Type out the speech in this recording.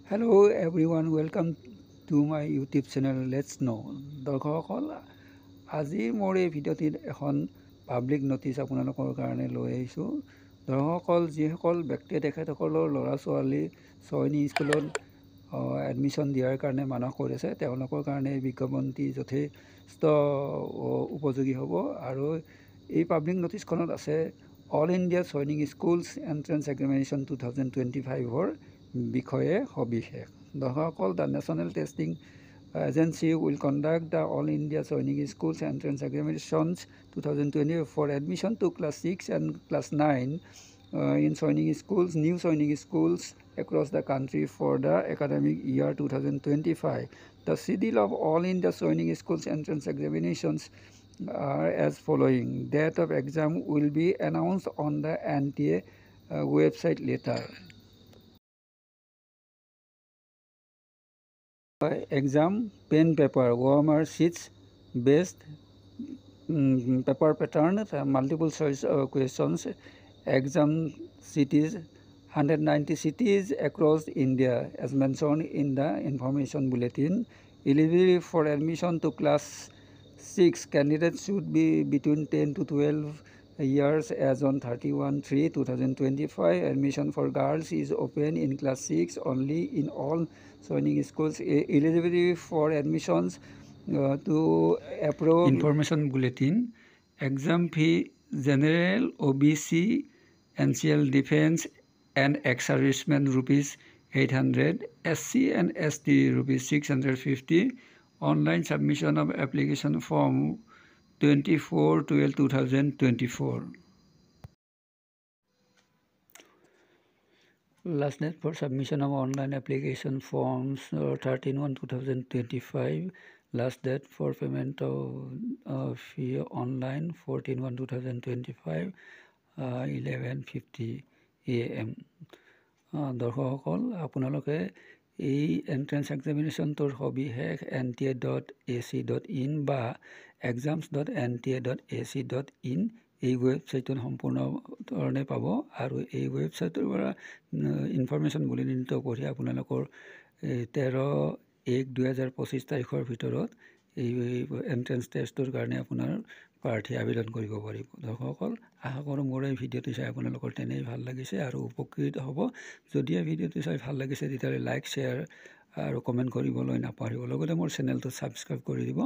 Hello everyone, welcome to my YouTube channel Let's Know. দৰ্শকসকল আজি মোৰ এই ভিডিঅ'টিত এখন পাব্লিক নটিচ আপোনালোকৰ কাৰণে লৈ আহিছোঁ। দৰ্শকসকল যিসকল ব্যক্তিয়ে তেখেতসকলৰ ল'ৰা ছোৱালী সৈনিক স্কুলত এডমিশ্যন দিয়াৰ কাৰণে মানস কৰিছে তেওঁলোকৰ কাৰণে এই বিজ্ঞাপনটি যথেষ্ট উপযোগী হ'ব। আৰু এই পাব্লিক নটিচখনত আছে all India Sainik schools entrance examination 2025-ৰ বিষয়ে সবিশেষ। দৰ্শকসকল the National Testing Agency will conduct the All India Sainik schools entrance examinations 2020 for admission to class 6 and class 9 in Sainik schools, new Sainik schools across the country for the academic year 2025. The schedule of all India Sainik schools entrance examinations are as following. Date of exam will be announced on the NTA website later. Exam pen paper, OMR sheets based paper pattern, multiple choice questions. Exam cities 190 cities across India as mentioned in the information bulletin. Eligibility for admission to class 6 candidates should be between 10 to 12 years as on 31/3/2025. Admission for girls is open in class 6 only in all Sainik schools. Eligibility for admissions to approve information bulletin. Exam fee general OBC NCL defense and ex-servicemen ₹800, SC and ST ₹650. Online submission of application form 24/12/2024. Last date for submission of online application forms 13/1/2025. Last date for payment of fee online 14/1/2025 11:50 AM. দৰ্শকসকল আপোনালোকে এই entrance এক্সামিনেশ্যনটোৰ সবিশেষ nta.ac.in বা exams.nta.ac.in এই ৱেবছাইটত সম্পূৰ্ণ ধৰণে পাব। আৰু এই ৱেবছাইটৰ পৰা ইনফৰমেশ্যন বুলেটিনটো পঢ়ি আপোনালোকৰ 13/1/2025 তাৰিখৰ ভিতৰত এই এণ্ট্ৰেন্স টেষ্টৰ কাৰণে আপোনাৰ প্ৰাৰ্থী আবেদন কৰিব পাৰিব। দৰ্শকসকল আশা কৰোঁ মোৰ এই ভিডিঅ'টো চাই আপোনালোকৰ তেনেই ভাল লাগিছে আৰু উপকৃত হ'ব। যদি এই ভিডিঅ'টো চাই ভাল লাগিছে তেতিয়াহ'লে লাইক শ্বেয়াৰ আৰু কমেণ্ট কৰিবলৈ নাপাহৰিব। লগতে মোৰ চেনেলটো ছাবস্ক্ৰাইব কৰি দিব।